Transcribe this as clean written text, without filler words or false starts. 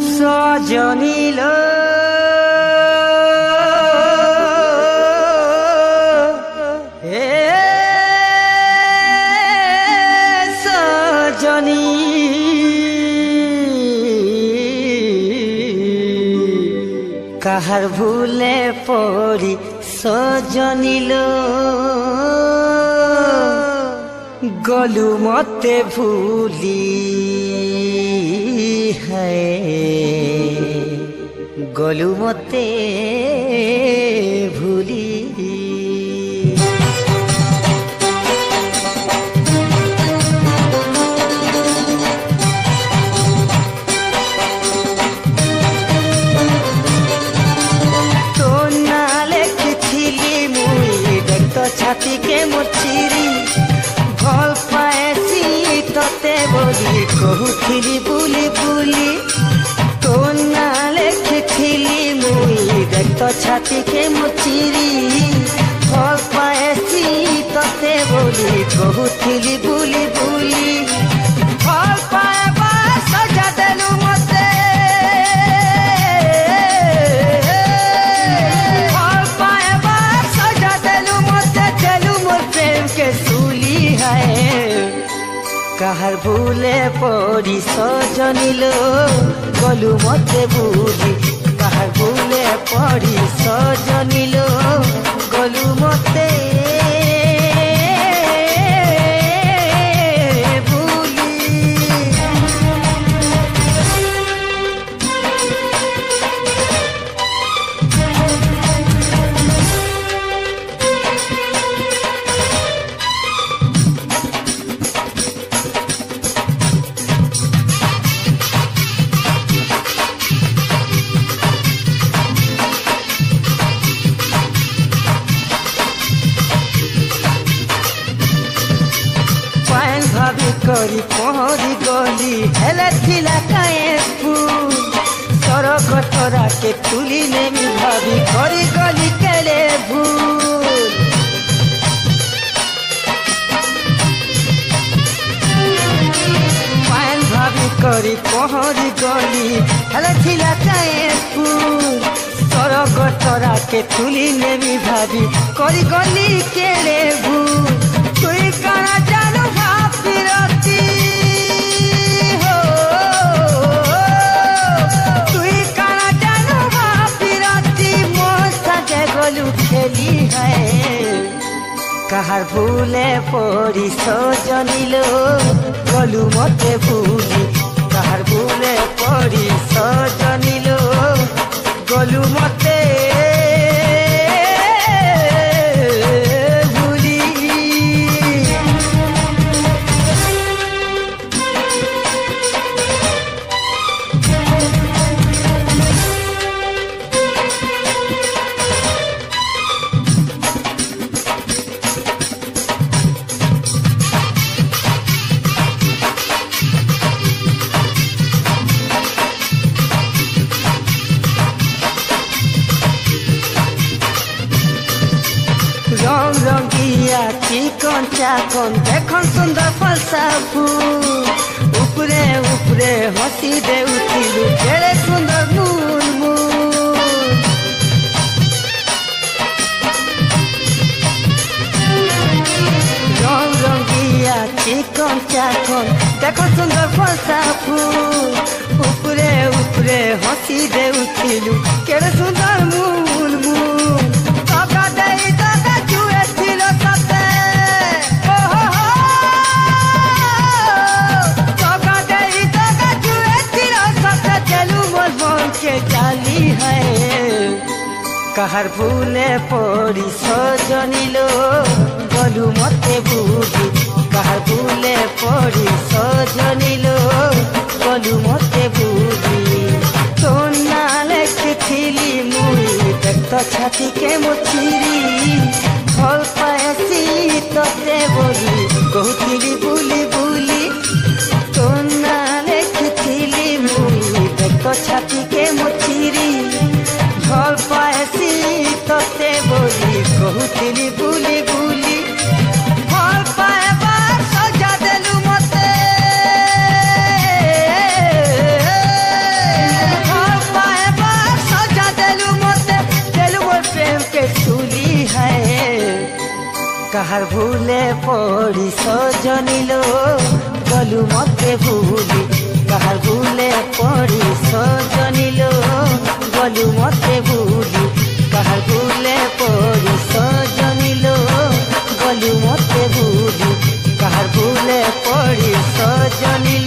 সজনীলো সজনী কাহার ভুলে পড়ি সজনীলো গলু মতে ভুলি গলু মতে ভুলি তো না লেখিলি মুই দেখত ছাতিকে মুছিরি ভাল পাইছি ততে বলি কহুথিলি বুলি বুলি তো না লেখিলি মুই দেখত ছাতিকে মুছিরি ভাল পাইছি ততে বলি কহুথিলি বুলি বুলি ভাল পাইবা সজা দেলু মতে ভাল পাইবা সজা দেলু মতে দেলু মোর প্রেমকে সুলি হায় কাহার ভুলে পড়ি সজনীলো গলু মতে ভুলি কাহার ভুলে পড়ি সজনীলো গলু মতে করি পহরি গলি হেলে থিলা কায়ে ফুল সরক তোরাকে তুলি নেমি ভাবি করি গলি কেলে ভুল পায়েল ভাবি করি পহরি গলি হেলে থিলা কায়ে ফুল সরক তোরাকে তুলি নেমি ভাবি করি গলি কেলে ভুল তুই কানা জানো ভাবিরতি তুই কানা জানো ভাবিরতি মোর সাথে গলু খেলি হয় কাহার ভুলে পড়ি সজনীলো গলু মতে ভুলি কাহার ভুলে পড়ি সজনীলো গলু মতে রং রঙিয়া চিকন চাকন দেখুন সুন্দর ফলসা ফুল উপরে উপরে হসি দে উঠিলু কেড়ে সুন্দর মুল মুল রং রঙিয়া চিকন চাকন দেখুন সুন্দর ফলসা ফুল উপরে উপরে হসি দে উঠিলু কেড়ে সুন্দর মুল মুল টাকা দেই টাকা জুয়ে ছিল সাথে টাকা দেই টাকা জুয়ে ছিল সাথে চলু মোর মনকে জালি হয় কাহার ভুলে পড়ি সজনীলো গলু মতে ভুলি কাহার ভুলে পড়ি সজনীলো গলু মতে ভুলি তো না লেখিলি মুই দেখত ছাতিকে মুছিরি ভাল পাইছি ততে বলি কহুথিলি বুলি বুলি তো না লেখিলি तो छाती के मुचिरी भल पाएसी तोते बोली कहूली बुली बुली भल पाएबा सजा देलु मते भल पाएबा सजा देलु मते देलु मोर प्रेम के चूली है कहार भूले पड़ी सजनिलो गलु मते भूली कहार भूले पड़ी सजनिलो गलु मते भूली कहार भूले पड़ी सजनिलो गलु मते भूली कहार भूले पड़ी सजनी